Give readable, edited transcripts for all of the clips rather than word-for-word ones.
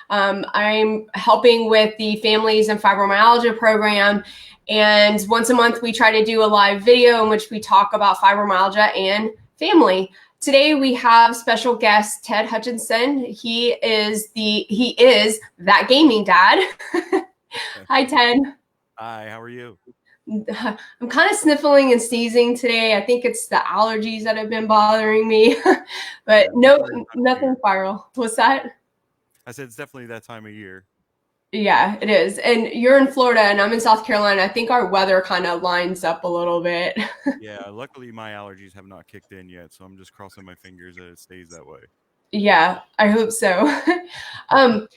I'm helping with the Families and Fibromyalgia program. And once a month, we try to do a live video in which we talk about fibromyalgia and family. Today we have special guest Ted Hutchinson. He is that gaming dad. Hi, Ted. Hi, how are you? I'm kind of sniffling and sneezing today. I think it's the allergies that have been bothering me, but Yeah, it's no, definitely that time of nothing year. viral. What's that? I said it's definitely that time of year. Yeah, it is. And you're in Florida and I'm in South Carolina. I think our weather kind of lines up a little bit. Yeah, luckily my allergies have not kicked in yet, so I'm just crossing my fingers that it stays that way. Yeah, I hope so.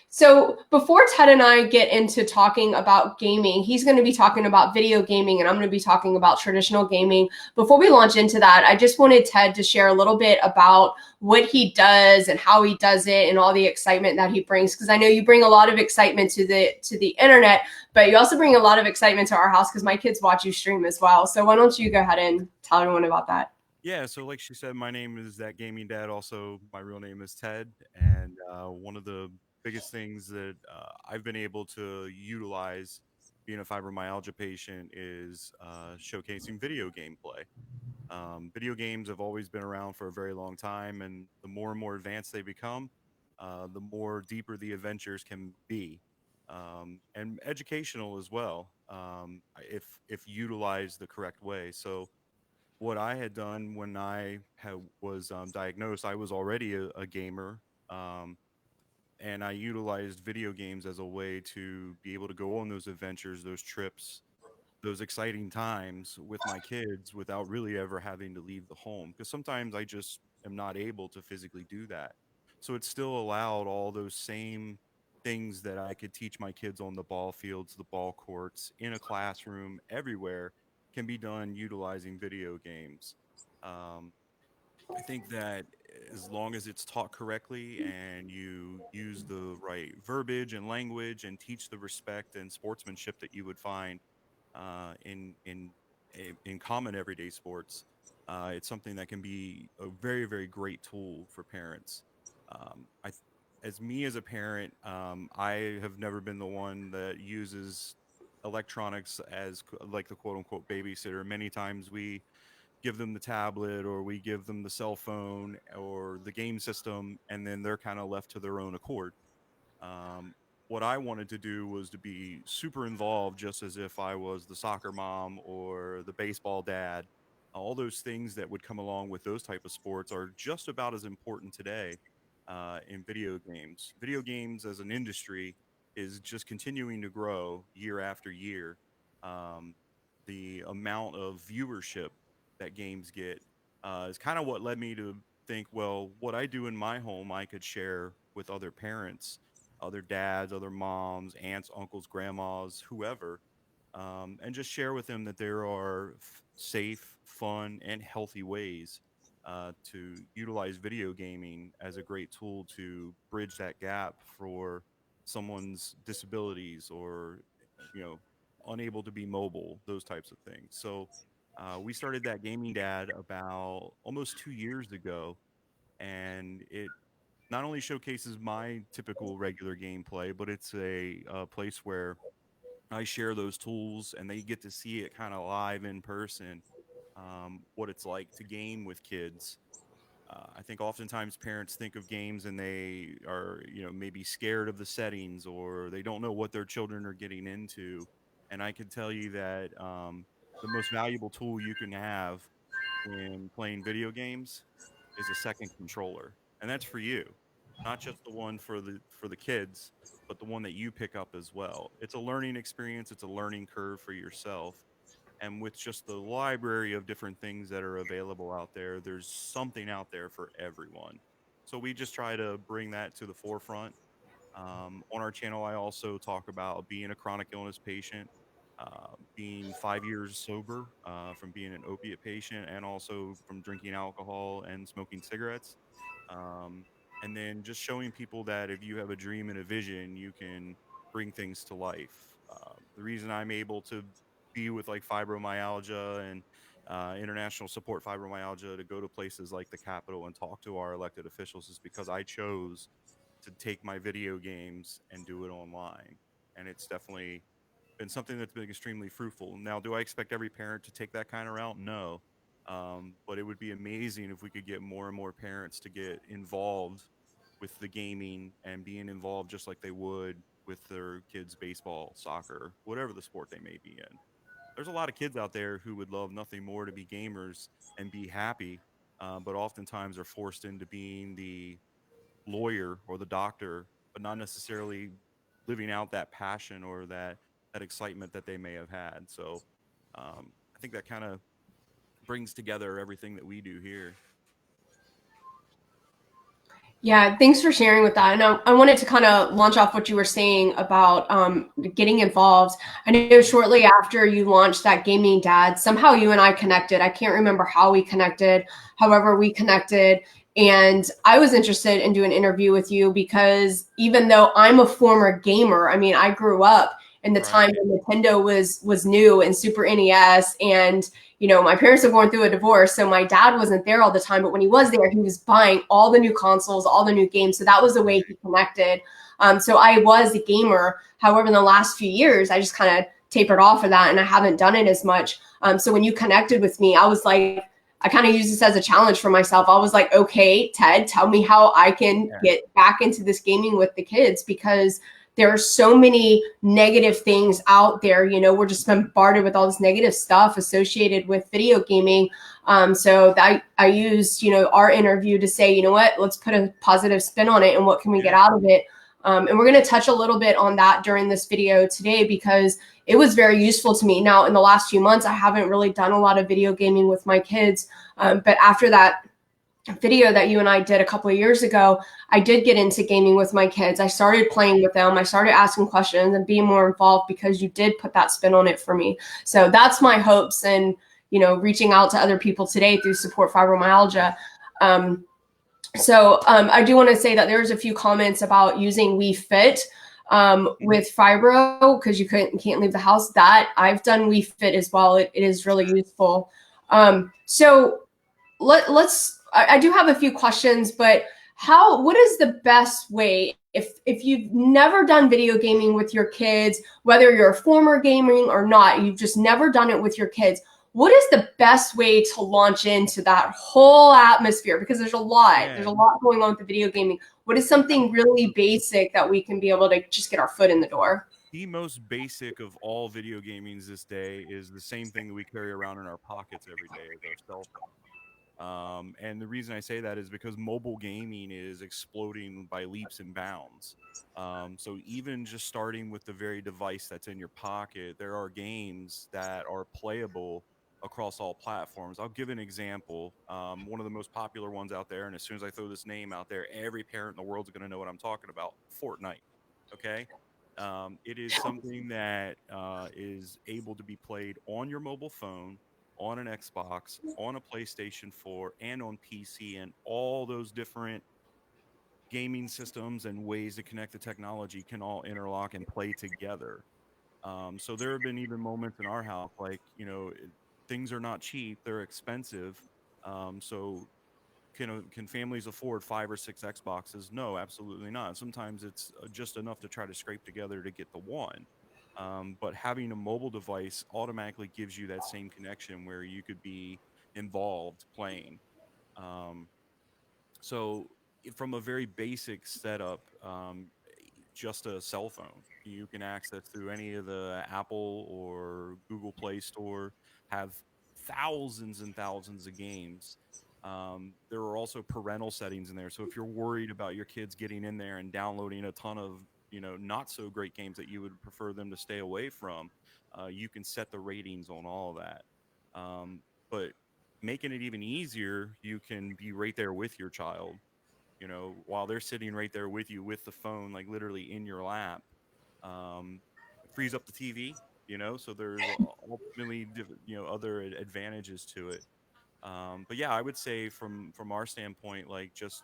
So before Ted and I get into talking about gaming, he's going to be talking about video gaming and I'm going to be talking about traditional gaming. Before we launch into that, I just wanted Ted to share a little bit about what he does and how he does it and all the excitement that he brings, because I know you bring a lot of excitement to the internet, but you also bring a lot of excitement to our house because my kids watch you stream as well. So why don't you go ahead and tell everyone about that? Yeah, so like she said, my name is that gaming dad. Also, my real name is Ted, and one of the biggest things that I've been able to utilize being a fibromyalgia patient is showcasing video gameplay. Video games have always been around for a very long time, and the more and more advanced they become, the more deeper the adventures can be, and educational as well, if utilized the correct way. So, what I had done when was diagnosed, I was already a gamer, um, and I utilized video games as a way to be able to go on those adventures, those trips, those exciting times with my kids without really ever having to leave the home, because sometimes I just am not able to physically do that. So it still allowed all those same things that I could teach my kids on the ball fields, the ball courts, in a classroom, everywhere, can be done utilizing video games. Um, I think that as long as it's taught correctly and you use the right verbiage and language and teach the respect and sportsmanship that you would find in common everyday sports, it's something that can be a very very great tool for parents. I, as me as a parent, I have never been the one that uses electronics as like the quote unquote babysitter. Many times we give them the tablet or we give them the cell phone or the game system, and then they're kind of left to their own accord. um, what I wanted to do was to be super involved, just as if I was the soccer mom or the baseball dad. All those things that would come along with those type of sports are just about as important today in video games. Video games as an industry is just continuing to grow year after year. Um, the amount of viewership that games get is kind of what led me to think, well, what I do in my home, I could share with other parents, other dads, other moms, aunts, uncles, grandmas, whoever, and just share with them that there are safe, fun, and healthy ways to utilize video gaming as a great tool to bridge that gap for someone's disabilities or, you know, unable to be mobile, those types of things. So we started that gaming dad about almost 2 years ago, and it not only showcases my typical regular gameplay, but it's a place where I share those tools and they get to see it kind of live in person, what it's like to game with kids. I think oftentimes parents think of games and they are, maybe scared of the settings or they don't know what their children are getting into. And I can tell you that the most valuable tool you can have when playing video games is a second controller, and that's for you, not just the one for the kids, but the one that you pick up as well. It's a learning experience. It's a learning curve for yourself. And with just the library of different things that are available out there, there's something out there for everyone. So we just try to bring that to the forefront. On our channel, I also talk about being a chronic illness patient, being 5 years sober from being an opiate patient, and also from drinking alcohol and smoking cigarettes. Um, and then just showing people that if you have a dream and a vision, you can bring things to life. The reason I'm able to be with like fibromyalgia and international support fibromyalgia to go to places like the Capitol and talk to our elected officials is because I chose to take my video games and do it online. And it's definitely been something that's been extremely fruitful. Now, do I expect every parent to take that kind of route? No. But it would be amazing if we could get more and more parents to get involved with the gaming and being involved just like they would with their kids' baseball, soccer, whatever the sport they may be in. There's a lot of kids out there who would love nothing more to be gamers and be happy, but oftentimes are forced into being the lawyer or the doctor, but not necessarily living out that passion or that excitement that they may have had. So I think that kind of brings together everything that we do here. Yeah, thanks for sharing with that. And I wanted to kind of launch off what you were saying about getting involved. I know shortly after you launched that Gaming Dad, somehow you and I connected. I can't remember how we connected. However, we connected. And I was interested in doing an interview with you because even though I'm a former gamer, I mean, I grew up in the time Right. when Nintendo was new and Super NES, and my parents are going through a divorce, so my dad wasn't there all the time. But when he was there, he was buying all the new consoles, all the new games. So that was the way he connected. So I was a gamer. However, in the last few years, I just kind of tapered off of that, and I haven't done it as much. So when you connected with me, I was like, I kind of use this as a challenge for myself. I was like, okay, Ted, tell me how I can get back into this gaming with the kids, because there are so many negative things out there. We're just bombarded with all this negative stuff associated with video gaming. So I used, our interview to say, you know what, let's put a positive spin on it, and what can we get out of it? And we're going to touch a little bit on that during this video today, because it was very useful to me. Now, in the last few months, I haven't really done a lot of video gaming with my kids. But after that video that you and I did a couple of years ago, I did get into gaming with my kids. I started playing with them. I started asking questions and being more involved, because you did put that spin on it for me. So that's my hopes, and reaching out to other people today through Support Fibromyalgia. I do want to say that there's a few comments about using Wii Fit with fibro, because you can't leave the house. That I've done Wii Fit as well. It is really useful. I do have a few questions, but what is the best way, if you've never done video gaming with your kids, whether you're a former gaming or not, you've just never done it with your kids, what is the best way to launch into that whole atmosphere? Because there's a lot going on with the video gaming. What is something really basic that we can be able to just get our foot in the door? The most basic of all video gamings this day is the same thing that we carry around in our pockets every day, is our cell phone. And the reason I say that is because mobile gaming is exploding by leaps and bounds. So even just starting with the very device that's in your pocket, there are games that are playable across all platforms. I'll give an example. One of the most popular ones out there, and as soon as I throw this name out there, every parent in the world is going to know what I'm talking about: Fortnite. Okay. It is something that is able to be played on your mobile phone, on an Xbox, on a PlayStation 4, and on PC, and all those different gaming systems and ways to connect the technology can all interlock and play together. So there have been even moments in our house, like, things are not cheap, they're expensive. So can families afford 5 or 6 Xboxes? No, absolutely not. Sometimes it's just enough to try to scrape together to get the one. But having a mobile device automatically gives you that same connection where you could be involved playing. Um, so from a very basic setup, just a cell phone you can access through any of the Apple or Google Play Store, have thousands and thousands of games. There are also parental settings in there. So if you're worried about your kids getting in there and downloading a ton of, not so great games that you would prefer them to stay away from, you can set the ratings on all of that. But making it even easier, you can be right there with your child, while they're sitting right there with you with the phone, like literally in your lap. It frees up the TV, so there's ultimately, other advantages to it. But yeah, I would say from our standpoint, like just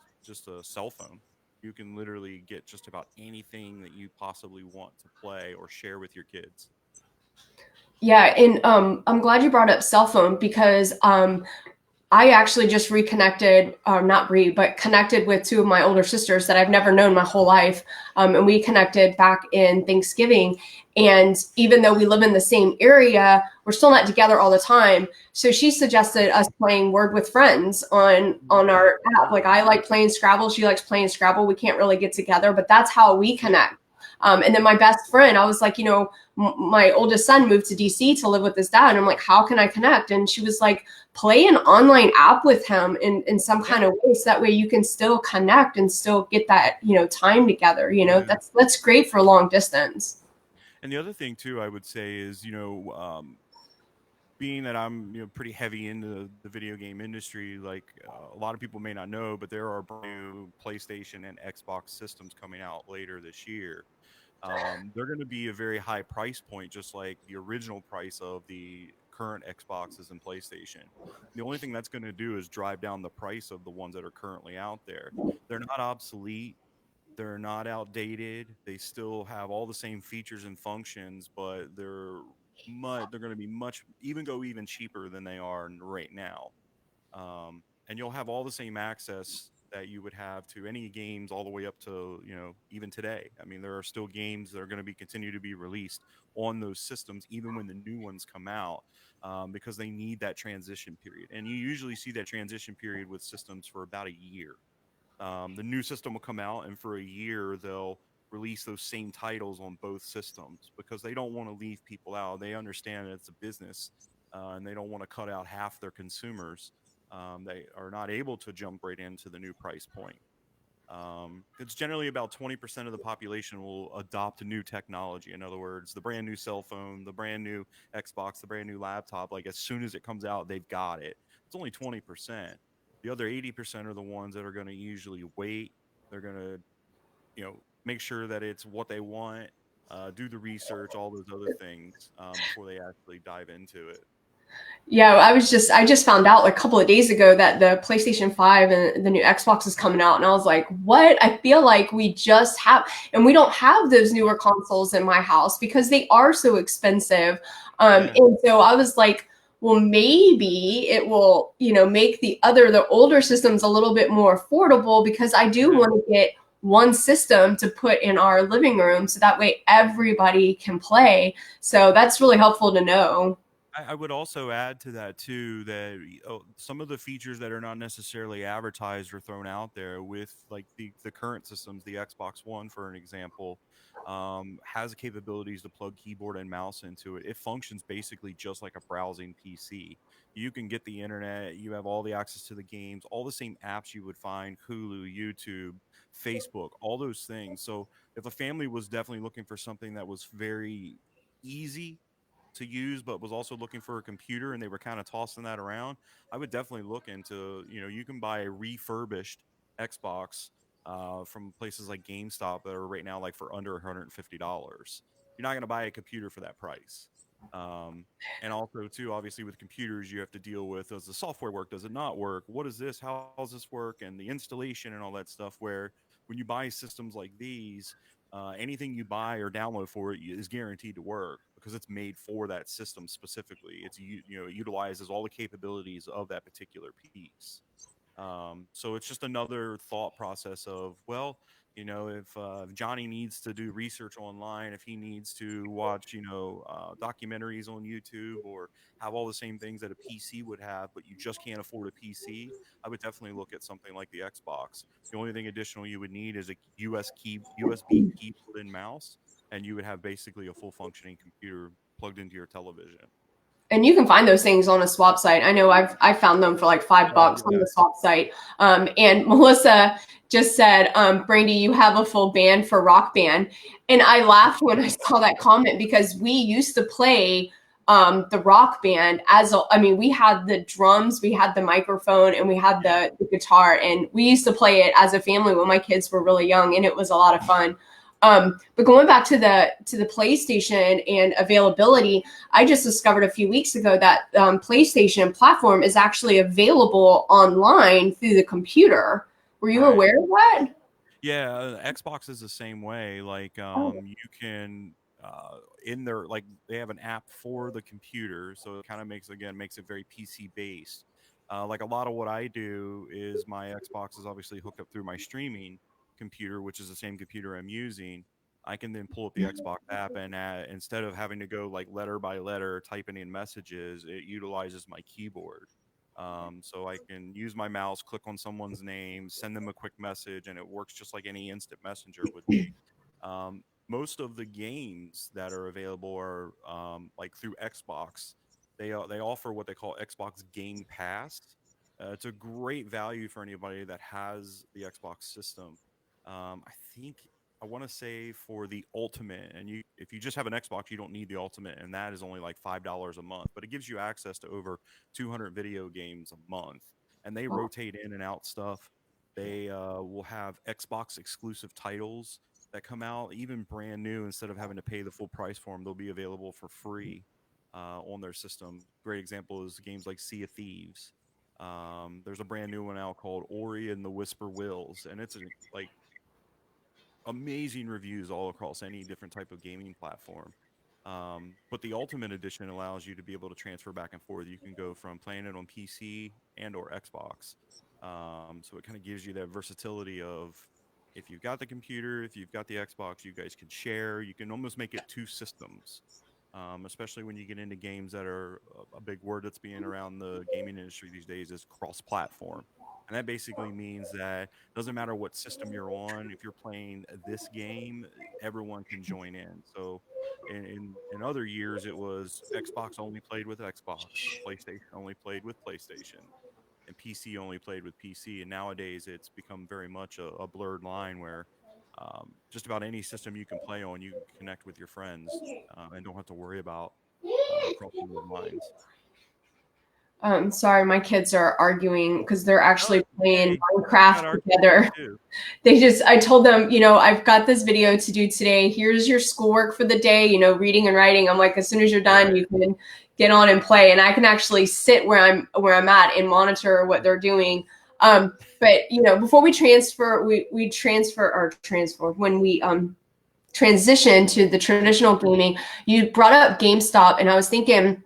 a cell phone, you can literally get just about anything that you possibly want to play or share with your kids. Yeah, and I'm glad you brought up cell phone, because I actually just reconnected, not but connected with two of my older sisters that I've never known my whole life. And we connected back in Thanksgiving. And even though we live in the same area, we're still not together all the time. So she suggested us playing Word with Friends on our app. Like I like playing Scrabble, she likes playing Scrabble. We can't really get together, but that's how we connect. And then my best friend, I was like, my oldest son moved to DC to live with his dad. And I'm like, how can I connect? And she was like, play an online app with him in some Yeah, kind of way, so that way you can still connect and still get that time together. yeah. That's great for long distance. And the other thing too, I would say is, being that I'm pretty heavy into the video game industry, like a lot of people may not know, but there are brand new PlayStation and Xbox systems coming out later this year. They're going to be a very high price point, just like the original price of the current Xboxes and PlayStation. The only thing that's going to do is drive down the price of the ones that are currently out there. They're not obsolete. They're not outdated. They still have all the same features and functions, but they're going to be much even cheaper than they are right now. And you'll have all the same access that you would have to any games all the way up to even today. I mean, there are still games that are going to be continue to be released on those systems even when the new ones come out, because they need that transition period. And you usually see that transition period with systems for about a year. The new system will come out, and for a year they'll release those same titles on both systems because they don't want to leave people out. They understand that it's a business, and they don't want to cut out half their consumers. They are not able to jump right into the new price point. It's generally about 20% of the population will adopt a new technology. In other words, the brand new cell phone, the brand new Xbox, the brand new laptop, like as soon as it comes out, they've got it. It's only 20%. The other 80% are the ones that are going to usually wait. They're going to, make sure that it's what they want, do the research, all those other things before they actually dive into it. Yeah, I just found out like a couple of days ago that the PlayStation 5 and the new Xbox is coming out, and I was like, "What?" I feel like we just have, and we don't have those newer consoles in my house because they are so expensive. Yeah. And so I was like, well, maybe it will, make the older systems a little bit more affordable, because I do Yeah. want to get one system to put in our living room so that way everybody can play. So that's really helpful to know. I would also add to that too that some of the features that are not necessarily advertised or thrown out there with like the current systems, the Xbox One, for an example, has capabilities to plug keyboard and mouse into it. It functions basically just like a browsing PC. You can get the internet, you have all the access to the games, all the same apps you would find Hulu, YouTube, Facebook, all those things. So if a family was definitely looking for something that was very easy to use but was also looking for a computer and they were kind of tossing that around, I would definitely look into, you can buy a refurbished Xbox from places like GameStop that are right now like for under $150. You're not going to buy a computer for that price. um, and also too, obviously with computers you have to deal with, does the software work, does it not work, what is this, how does this work, and the installation and all that stuff, where when you buy systems like these, anything you buy or download for it is guaranteed to work because it's made for that system specifically. It utilizes all the capabilities of that particular piece. So it's just another thought process of, well, if Johnny needs to do research online, if he needs to watch, documentaries on YouTube or have all the same things that a PC would have, but you just can't afford a PC, I would definitely look at something like the Xbox. The only thing additional you would need is a USB keyboard and mouse, and you would have basically a full functioning computer plugged into your television. And you can find those things on a swap site. I know I found them for like Oh $5 on yeah. the swap site. And Melissa just said, Brandi, you have a full band for Rock Band. And I laughed when I saw that comment because we used to play the Rock Band I mean, we had the drums, we had the microphone, and we had Yeah. the guitar, and we used to play it as a family when my kids were really young, and it was a lot of fun. But going back to the PlayStation and availability, I just discovered a few weeks ago that PlayStation platform is actually available online through the computer. Were you Right. aware of that? Yeah, Xbox is the same way. Like, Oh, you can in their like they have an app for the computer, so it kind of makes it very PC based. Like a lot of what I do is my Xbox is obviously hooked up through my streaming computer, which is the same computer I'm using. I can then pull up the Xbox app, and instead of having to go like letter by letter typing in messages, it utilizes my keyboard. So I can use my mouse, click on someone's name, send them a quick message, and it works just like any instant messenger would be. Most of the games that are available are like through Xbox. They offer what they call Xbox Game Pass. It's a great value for anybody that has the Xbox system. I think I want to say for the Ultimate, and you if you just have an Xbox, you don't need the Ultimate, and that is only like $5 a month. But it gives you access to over 200 video games a month, and they rotate in and out stuff. They will have Xbox exclusive titles that come out, even brand new. Instead of having to pay the full price for them, they'll be available for free on their system. Great example is games like Sea of Thieves. There's a brand new one out called Ori and the Whisper Wills, and it's like amazing reviews all across any different type of gaming platform. But the Ultimate Edition allows you to be able to transfer back and forth. You can go from playing it on PC and or Xbox. So it kind of gives you that versatility of if you've got the computer, if you've got the Xbox, you guys can share. You can almost make it two systems. Especially when you get into games that are a big word that's being around the gaming industry these days is cross-platform, and that basically means that doesn't matter what system you're on. If you're playing this game, everyone can join in. So in other years, it was Xbox only played with Xbox, PlayStation only played with PlayStation, and PC only played with PC. And nowadays, it's become very much a blurred line where just about any system you can play on, you can connect with your friends and don't have to worry about crossing those lines. Sorry, my kids are arguing because they're Oh, actually it's playing okay. Kids got Minecraft arguments together. too. I told them, I've got this video to do today. Here's your schoolwork for the day, reading and writing. I'm like, as soon as you're done, Right. you can get on and play. And I can actually sit where I'm at and monitor what they're doing. But before we transfer, we transfer when we transition to the traditional gaming, you brought up GameStop, and I was thinking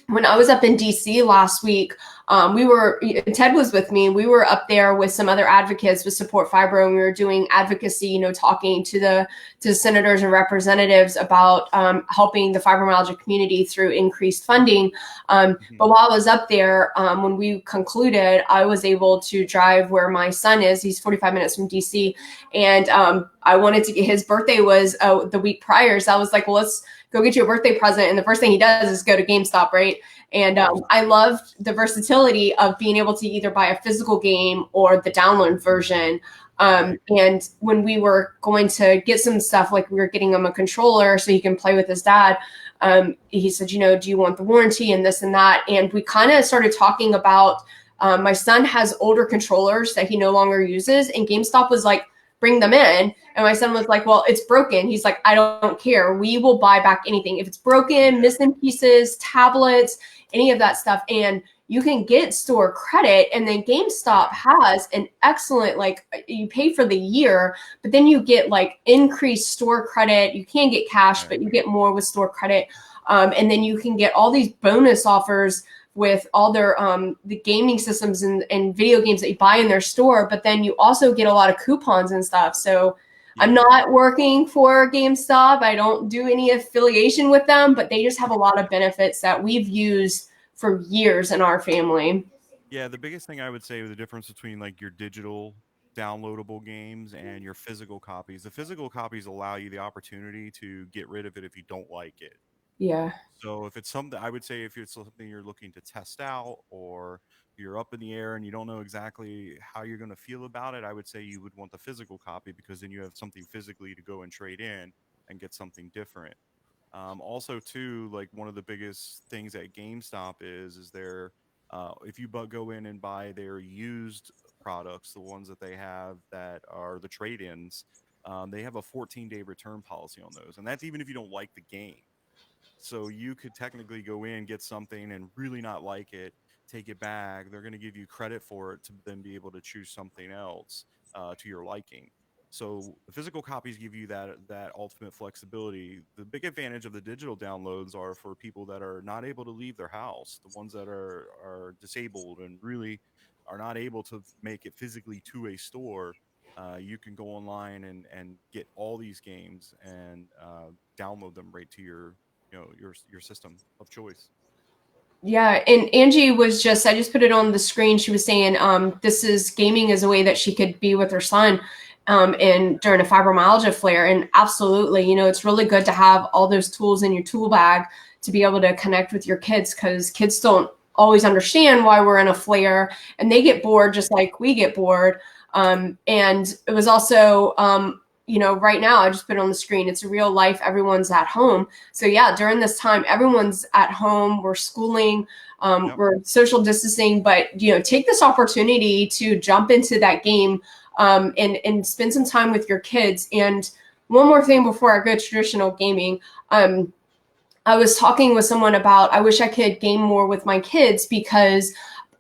when I was up in DC last week, Ted was with me. We were up there with some other advocates with Support Fibro, and we were doing advocacy, talking to senators and representatives about helping the fibromyalgia community through increased funding. Mhm. But while I was up there, when we concluded, I was able to drive where my son is. He's 45 minutes from DC, and I wanted to get his birthday was the week prior. So I was like, well, let's go get you a birthday present. And the first thing he does is go to GameStop, right? Of And course. I loved the versatility of being able to either buy a physical game or the download version. Right. And when we were going to get some stuff, like we were getting him a controller so he can play with his dad, he said, do you want the warranty and this and that? And we kind of started talking about my son has older controllers that he no longer uses, and GameStop was like, bring them in. And my son was like, well, it's broken. He's like, I don't care. We will buy back anything. If it's broken, Yeah. missing pieces, tablets, any of that stuff. And you can get store credit. And then GameStop Yeah. has an excellent, like, you pay for the year, but then you get like increased store credit. You can get cash, Right. but you get more with store credit. And then you can get all these bonus offers with all their the gaming systems and video games that you buy in their store, but then you also get a lot of coupons and stuff. So I'm Yeah. not working for GameStop. I don't do any affiliation with them, but they just have a lot of benefits that we've used for years in our family. Yeah. The biggest thing I would say the difference between like your digital downloadable games and your physical copies. The physical copies allow you the opportunity to get rid of it if you don't like it. Yeah. So if it's something, I would say if it's something you're looking to test out or you're up in the air and you don't know exactly how you're going to feel about it, I would say you would want the physical copy because then you have something physically to go and trade in and get something different. Also, too, like one of the biggest things at GameStop is their if you go in and buy their used products, the ones that they have that are the trade-ins, they have a 14-day return policy on those, and that's even if you don't like the game. So you could technically go in, get something, and really not like it, take it back. They're going to give you credit for it to then be able to choose something else to your liking. So the physical copies give you that ultimate flexibility. The big advantage of the digital downloads are for people that are not able to leave their house, the ones that are disabled and really are not able to make it physically to a store. You can go online and get all these games and download them right to your your system of choice. Yeah, and Angie was just, I just put it on the screen. She was saying this is gaming as a way that she could be with her son and during a fibromyalgia flare. And absolutely, you know, it's really good to have all those tools in your tool bag to be able to connect with your kids, because kids don't always understand why we're in a flare, and they get bored just like we get bored. And it was also, you know, right now, I just put it on the screen. It's a real life. Everyone's at home. So yeah, during this time, everyone's at home. We're schooling, Yep. we're social distancing, but you know, take this opportunity to jump into that game and spend some time with your kids. And one more thing before I go traditional gaming. I was talking with someone about, I wish I could game more with my kids, because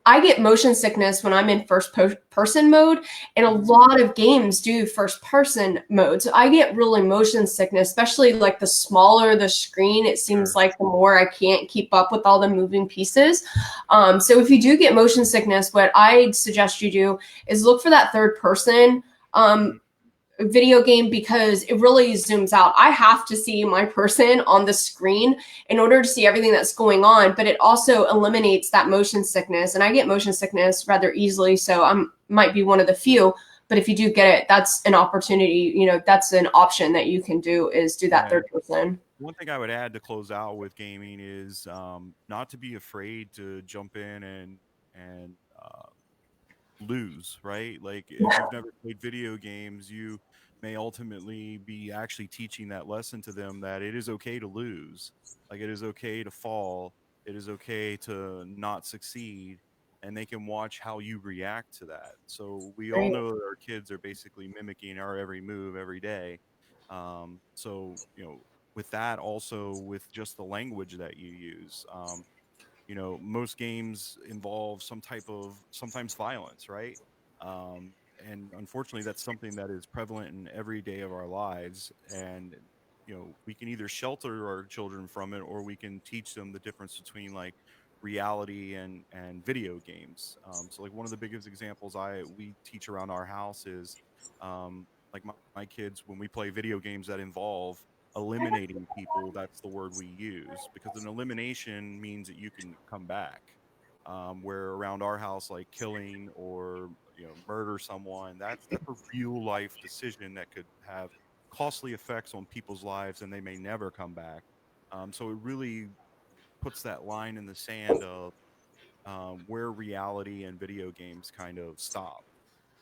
I get motion sickness when I'm in first person mode, and a lot of games do first person mode. So I get really motion sickness, especially like the smaller the screen, it seems Sure. like the more I can't keep up with all the moving pieces. So if you do get motion sickness, what I'd suggest you do is look for that third person Mhm. video game, because it really zooms out. I have to see my person on the screen in order to see everything that's going on, but it also eliminates that motion sickness. And I get motion sickness rather easily, so I might be one of the few. But if you do get it, that's an opportunity. You know, that's an option that you can do, is do that Yeah. third person. One thing I would add to close out with gaming is not to be afraid to jump in and lose, right? Like if you've never played video games, you may ultimately be actually teaching that lesson to them that it is okay to lose. Like it is okay to fall. It is okay to not succeed. And they can watch how you react to that. So we all Right. know that our kids are basically mimicking our every move every day. So, with that, also with just the language that you use. Most games involve some type of sometimes violence, right? And unfortunately, that's something that is prevalent in every day of our lives. And we can either shelter our children from it, or we can teach them the difference between like reality and video games. So like one of the biggest examples we teach around our house is like my kids, when we play video games that involve eliminating people, that's the word we use, because an elimination means that you can come back. Where around our house, like killing or murder someone, that's a real life decision that could have costly effects on people's lives, and they may never come back. So it really puts that line in the sand of where reality and video games kind of stop.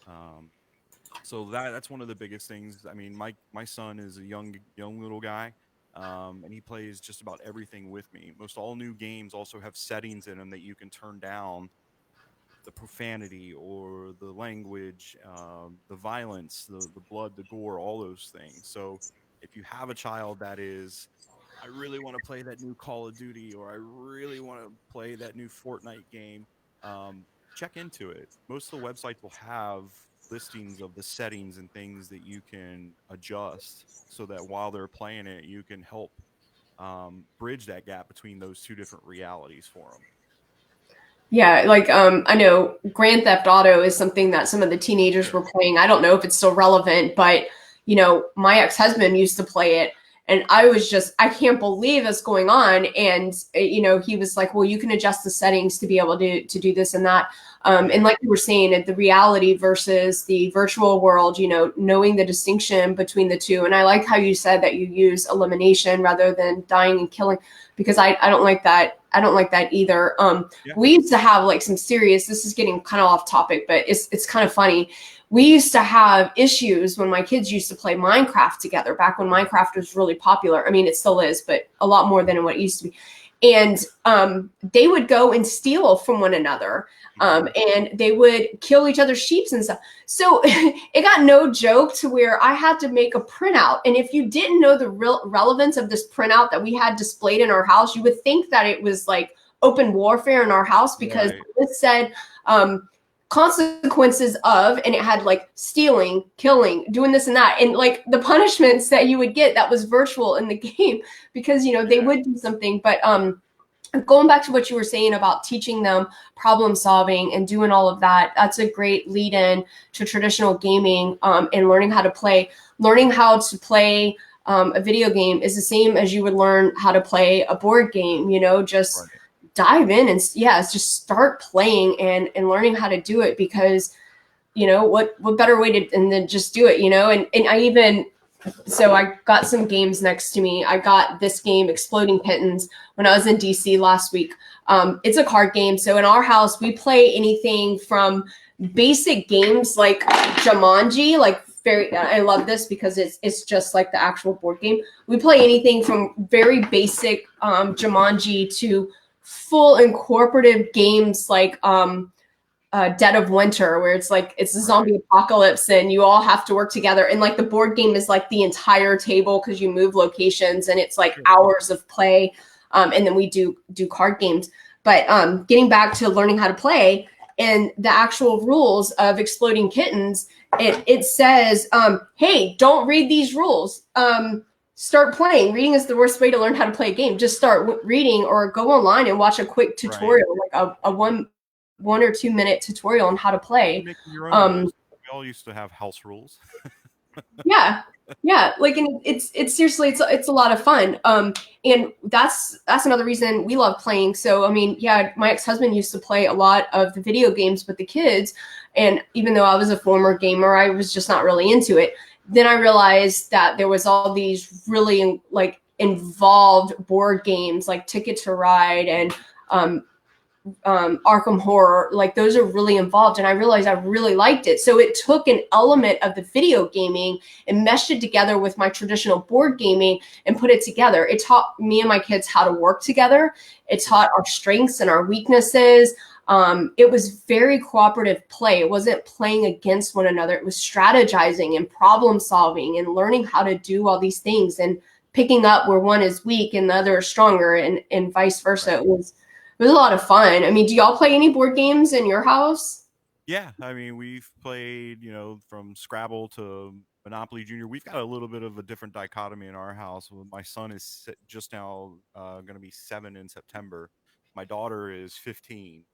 Um, so that's one of the biggest things. I mean, my son is a young little guy, and he plays just about everything with me. Most all new games also have settings in them that you can turn down the profanity or the language, the violence, the blood, the gore, all those things. So if you have a child that is, I really want to play that new Call of Duty, or I really want to play that new Fortnite game, um, check into it. Most of the websites will have listings of the settings and things that you can adjust so that while they're playing it, you can help bridge that gap between those two different realities for them. Yeah, like I know Grand Theft Auto is something that some of the teenagers Sure. were playing. I don't know if it's still relevant, but you know, my ex-husband used to play it, and I was just, I can't believe what's going on. And you know, he was like, "Well, you can adjust the settings to be able to do this and that." And Yeah. like you were saying, the reality versus the virtual world, you know, knowing the distinction between the two. And I like how you said that you use elimination rather than dying and killing, because I don't like that. I don't like that either. Yeah. We used to have like some serious, this is getting kind of off topic, but it's kind of funny. We used to have issues when my kids used to play Minecraft together back when Minecraft was really popular. I mean, it still is, but a lot more than what it used to be. And they would go and steal from one another, Hmm. and they would kill each other's sheep and stuff. So it got no joke to where I had to make a printout. And if you didn't know the real relevance of this printout that we had displayed in our house, you would think that it was like open warfare in our house, because Right. it said, um, consequences of, and it had like stealing, killing, doing this and that, and like the punishments that you would get that was virtual in the game, because they would do something. But going back to what you were saying about teaching them problem solving and doing all of that, that's a great lead in to traditional gaming, and learning how to play. Learning how to play a video game is the same as you would learn how to play a board game, just Right. dive in and just start playing and learning how to do it, because what better way to and then just do it, and I even, so I got some games next to me. I got this game, Exploding Kittens, when I was in DC last week. It's a card game. So in our house, we play anything from basic games like Jumanji, like I love this because it's just like the actual board game. We play anything from very basic Jumanji to full incorporative games like Dead of Winter, where it's like it's a zombie apocalypse and you all have to work together, and like the board game is like the entire table because you move locations, and it's like hours of play. And then we do card games. But getting back to learning how to play and the actual rules of Exploding Kittens, it says, hey, don't read these rules. Start playing. Reading is the worst way to learn how to play a game. Just start reading or go online and watch a quick tutorial, like a 1 or 2 minute tutorial on how to play. Making your own rules. We all used to have house rules. yeah. Like, and it's seriously, it's a lot of fun. And that's another reason we love playing. So, I mean, yeah, my ex-husband used to play a lot of the video games with the kids. And even though I was a former gamer, I was just not really into it. Then I realized that there was all these really like involved board games like Ticket to Ride and Arkham Horror. Like those are really involved, and I realized I really liked it. So it took an element of the video gaming and meshed it together with my traditional board gaming and put it together. It taught me and my kids how to work together. It taught our strengths and our weaknesses. It was very cooperative play. It wasn't playing against one another. It was strategizing and problem solving and learning how to do all these things and picking up where one is weak and the other is stronger, and vice versa. It was a lot of fun. I mean, do y'all play any board games in your house? Yeah, I mean, we've played, from Scrabble to Monopoly Junior. We've got a little bit of a different dichotomy in our house. My son is just now going to be 7 in September. My daughter is 15.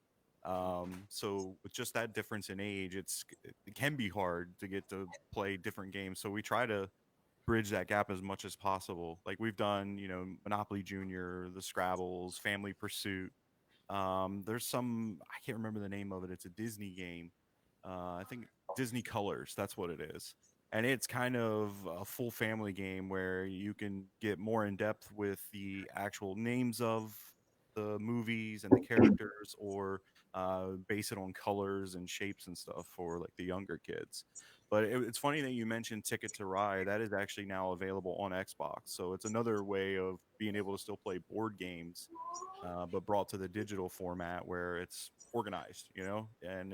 So with just that difference in age, it can be hard to get to play different games. So we try to bridge that gap as much as possible. Like we've done, Monopoly Junior, the Scrabbles, Family Pursuit. There's some, I can't remember the name of it. It's a Disney game. I think Disney Colors, that's what it is. And it's kind of a full family game where you can get more in depth with the actual names of the movies and the characters, or base it on colors and shapes and stuff for like the younger kids. But it's funny that you mentioned Ticket to Ride. That is actually now available on Xbox. So it's another way of being able to still play board games, but brought to the digital format where it's organized, and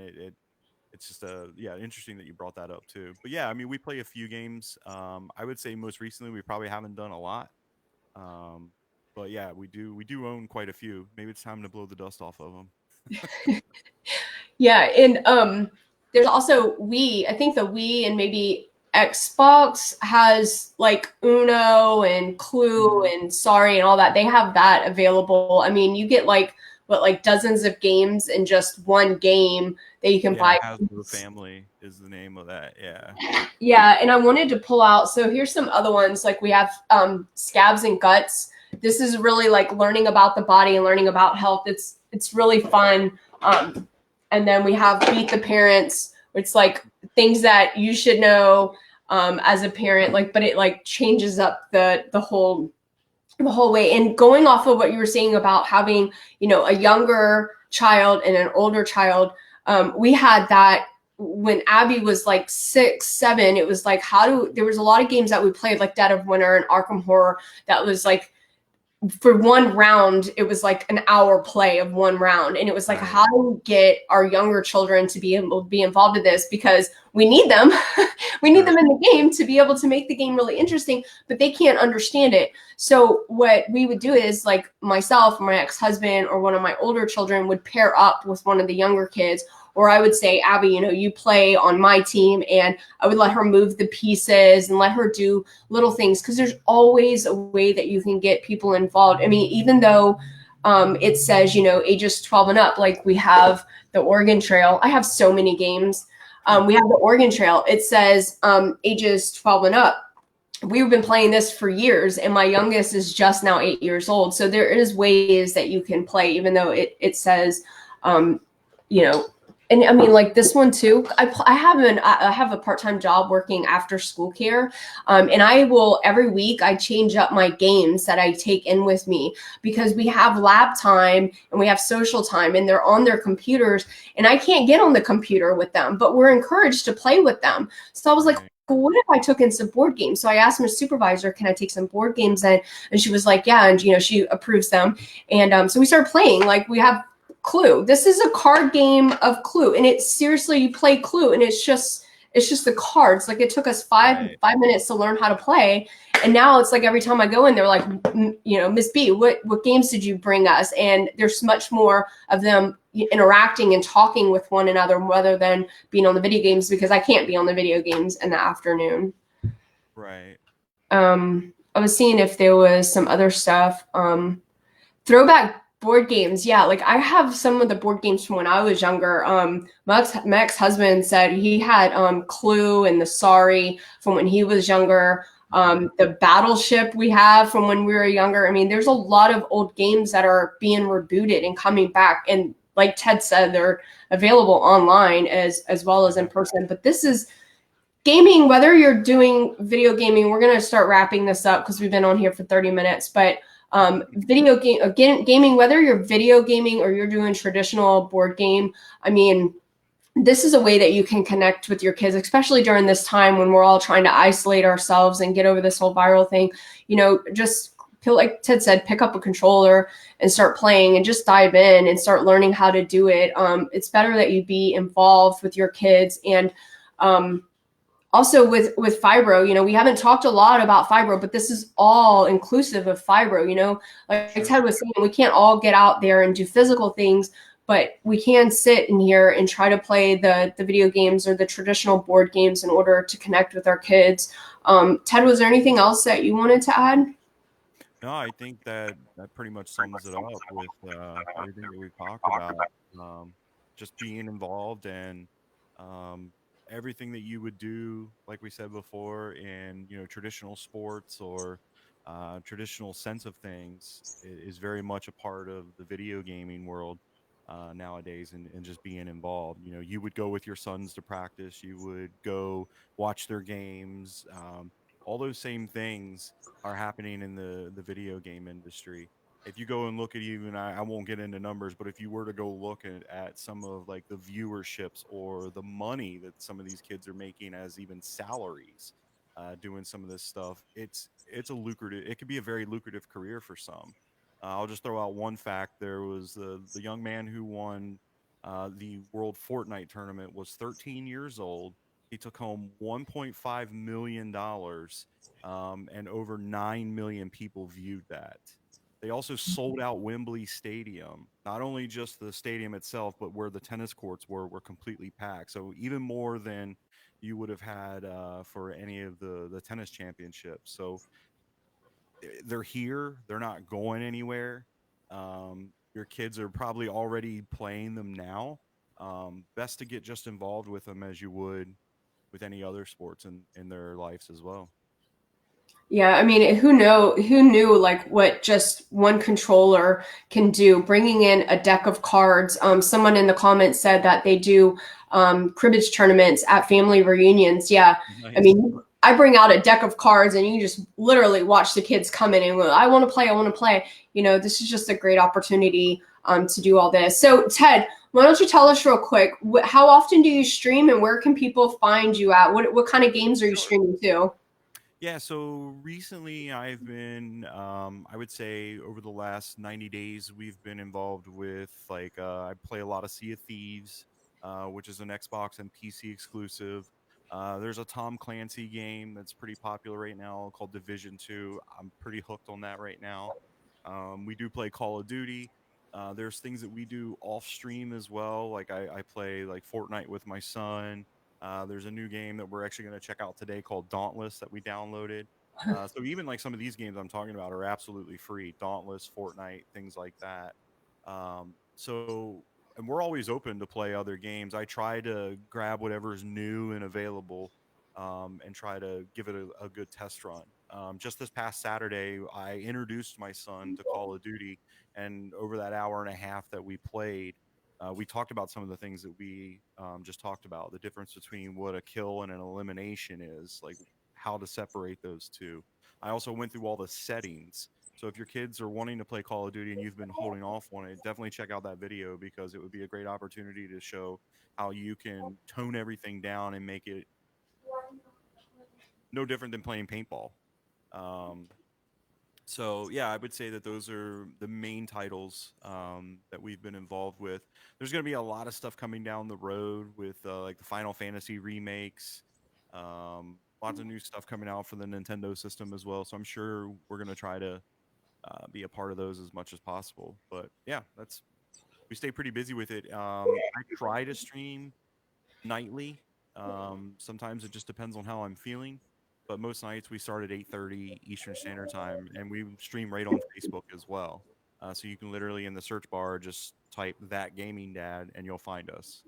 it's just interesting that you brought that up too. But yeah, I mean, we play a few games. I would say most recently we probably haven't done a lot, but yeah, we do own quite a few. Maybe it's time to blow the dust off of them. Yeah, and there's also Wii. I think the Wii and maybe Xbox has like Uno and Clue and Sorry and all that. They have that available. I mean, you get like dozens of games in just one game that you can buy. Hasbro Family is the name of that. Yeah. Yeah, and I wanted to pull out. So here's some other ones. Like we have Scabs and Guts. This is really like learning about the body and learning about health. It's really fun. And then we have Beat the Parents, which is like things that you should know as a parent, like, but it like changes up the whole way. And going off of what you were saying about having, a younger child and an older child, we had that when Abby was like 6, 7. It was like, there was a lot of games that we played, like Dead of Winter and Arkham Horror, that was like, for one round, it was like an hour play of one round. And it was like, how do we get our younger children to be able to be involved in this? Because we need them. We need them in the game to be able to make the game really interesting, but they can't understand it. So what we would do is like myself, my ex-husband, or one of my older children would pair up with one of the younger kids, or I would say, Abby, you play on my team, and I would let her move the pieces and let her do little things, because there's always a way that you can get people involved. I mean, even though it says, ages 12 and up, like we have the Oregon Trail. I have so many games. We have the Oregon Trail. It says ages 12 and up. We've been playing this for years, and my youngest is just now 8 years old. So there is ways that you can play, even though it says, you know, and I mean, like this one too. I have a part-time job working after school care, and I will every week I change up my games that I take in with me, because we have lab time and we have social time, and they're on their computers, and I can't get on the computer with them, but we're encouraged to play with them. So I was like, well, what if I took in some board games? So I asked my supervisor, can I take some board games in? And she was like, yeah. And, she approves them. And so we started playing. Like, we have Clue. This is a card game of Clue. And it's seriously, you play Clue, and it's just the cards. Like, it took us five minutes to learn how to play. And now it's like every time I go in, they're like, Miss B, what games did you bring us? And there's much more of them interacting and talking with one another rather than being on the video games, because I can't be on the video games in the afternoon. Right. I was seeing if there was some other stuff. Throwback board games. Yeah, like I have some of the board games from when I was younger. My ex-husband said he had Clue and the Sorry from when he was younger. The Battleship we have from when we were younger. I mean, there's a lot of old games that are being rebooted and coming back. And like Ted said, they're available online as well as in person. But this is gaming, whether you're doing video gaming. We're going to start wrapping this up because we've been on here for 30 minutes. But video game, again, gaming, whether you're video gaming or you're doing traditional board game, I mean, this is a way that you can connect with your kids, especially during this time when we're all trying to isolate ourselves and get over this whole viral thing. Just like Ted said, pick up a controller and start playing and just dive in and start learning how to do it. It's better that you be involved with your kids. And also with fibro, we haven't talked a lot about fibro, but this is all inclusive of fibro. Like Ted was saying, we can't all get out there and do physical things, but we can sit in here and try to play the video games or the traditional board games in order to connect with our kids. Ted, was there anything else that you wanted to add? No, I think that pretty much sums it up with everything that we've talked about. Just being involved and um, everything that you would do, like we said before, in traditional sports or traditional sense of things, is very much a part of the video gaming world nowadays, and just being involved. You would go with your sons to practice, you would go watch their games. All those same things are happening in the video game industry. If you go and look at, even I won't get into numbers, but if you were to go look at some of like the viewerships or the money that some of these kids are making as even salaries, doing some of this stuff, it's a lucrative. It could be a very lucrative career for some. I'll just throw out one fact. There was the young man who won the World Fortnite tournament, was 13 years old. He took home $1.5 million, and over 9 million people viewed that. They also sold out Wembley Stadium. Not only just the stadium itself, but where the tennis courts were completely packed. So even more than you would have had for any of the tennis championships. So they're here. They're not going anywhere. Your kids are probably already playing them now. Best to get just involved with them as you would with any other sports in their lives as well. Yeah, I mean, who knew like what just one controller can do? Bringing in a deck of cards. Someone in the comments said that they do cribbage tournaments at family reunions. Yeah, I Nice. mean, I bring out a deck of cards, and you just literally watch the kids come in and go, I want to play, I want to play. This is just a great opportunity to do all this. So, Ted, why don't you tell us real quick, how often do you stream, and where can people find you at? What kind of games are you Sure. streaming to? Yeah, so recently I've been, I would say over the last 90 days, we've been involved with like, I play a lot of Sea of Thieves, which is an Xbox and PC exclusive. There's a Tom Clancy game that's pretty popular right now called Division 2. I'm pretty hooked on that right now. We do play Call of Duty. There's things that we do off stream as well. Like I play like Fortnite with my son. There's a new game that we're actually going to check out today called Dauntless that we downloaded. So even like some of these games I'm talking about are absolutely free. Dauntless, Fortnite, things like that. So and we're always open to play other games. I try to grab whatever's new and available, and try to give it a good test run. Just this past Saturday, I introduced my son to Call of Duty, and over that hour and a half that we played, we talked about some of the things that we just talked about, the difference between what a kill and an elimination is, like how to separate those two. I also went through all the settings. So if your kids are wanting to play Call of Duty and you've been holding off on it, definitely check out that video because it would be a great opportunity to show how you can tone everything down and make it no different than playing paintball. Um, so yeah, I would say that those are the main titles that we've been involved with. There's going to be a lot of stuff coming down the road with like the Final Fantasy remakes. Lots of new stuff coming out for the Nintendo system as well. So I'm sure we're going to try to be a part of those as much as possible. But yeah, that's we stay pretty busy with it. I try to stream nightly. Sometimes it just depends on how I'm feeling. But most nights we start at 8:30 Eastern Standard Time, and we stream right on Facebook as well. So you can literally in the search bar just type "that gaming dad" and you'll find us.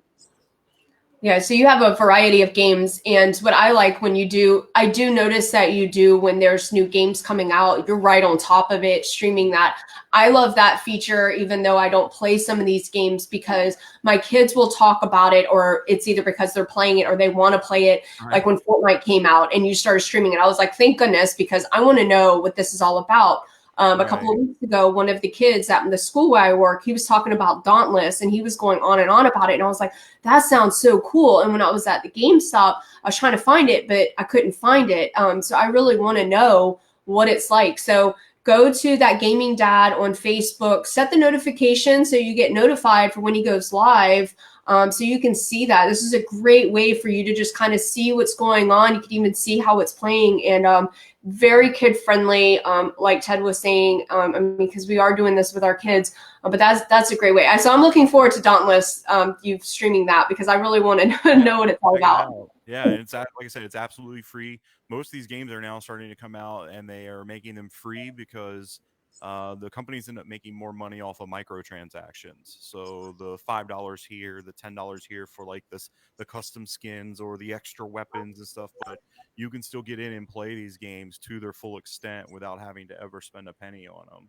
Yeah, so you have a variety of games, and what I like when you do, I do notice that you do when there's new games coming out, you're right on top of it, streaming that. I love that feature, even though I don't play some of these games, because my kids will talk about it, or it's either because they're playing it or they want to play it. Like when Fortnite came out and you started streaming it, I was like, thank goodness, because I want to know what this is all about. A couple of weeks ago, one of the kids at the school where I work, he was talking about Dauntless and he was going on and on about it. And I was like, that sounds so cool. And when I was at the GameStop, I was trying to find it, but I couldn't find it. So I really want to know what it's like. So go to that gaming dad on Facebook, set the notification so you get notified for when he goes live. So you can see that. This is a great way for you to just kind of see what's going on. You can even see how it's playing, and very kid friendly, like Ted was saying. I mean, because we are doing this with our kids, but that's a great way. So I'm looking forward to Dauntless, you streaming that, because I really want to know what it's all about. Yeah, and it's like I said, it's absolutely free. Most of these games are now starting to come out, and they are making them free because the companies end up making more money off of microtransactions. So the $5 here, the $10 here for like the custom skins or the extra weapons and stuff, but you can still get in and play these games to their full extent without having to ever spend a penny on them.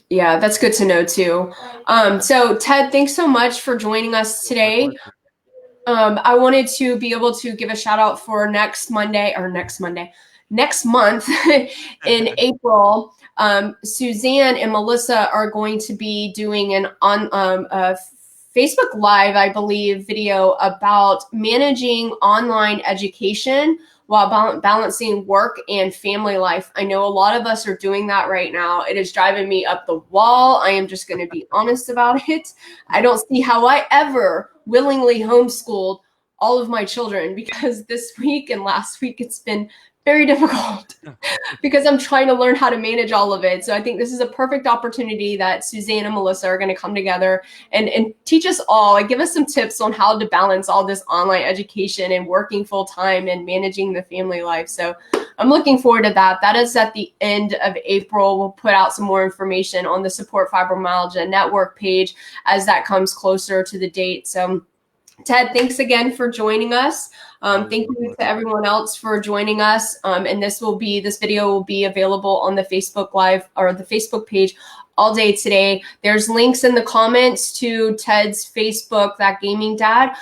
Yeah, that's good to know too. So Ted, thanks so much for joining us today. I wanted to be able to give a shout out for next month in April. Suzanne and Melissa are going to be doing an a Facebook Live, I believe, video about managing online education while balancing work and family life. I know a lot of us are doing that right now. It is driving me up the wall. I am just going to be honest about it. I don't see how I ever willingly homeschooled all of my children, because this week and last week it's been very difficult because I'm trying to learn how to manage all of it. So I think this is a perfect opportunity that Suzanne and Melissa are going to come together and teach us all and give us some tips on how to balance all this online education and working full time and managing the family life. So I'm looking forward to that. That is at the end of April. We'll put out some more information on the Support Fibromyalgia Network page as that comes closer to the date. So Ted, thanks again for joining us. Thank you to everyone else for joining us. And this video will be available on the Facebook Live or the Facebook page all day today. There's links in the comments to Ted's Facebook, That Gaming Dad.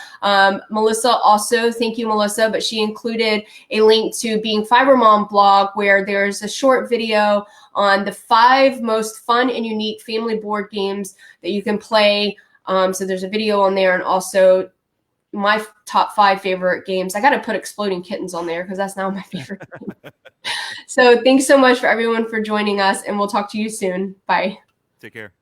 Melissa also, thank you, Melissa, but she included a link to Being Fibro Mom blog where there's a short video on the 5 most fun and unique family board games that you can play. So there's a video on there, and also my top 5 favorite games. I got to put Exploding Kittens on there because that's now my favorite game. So thanks so much for everyone for joining us, and we'll talk to you soon. Bye. Take care.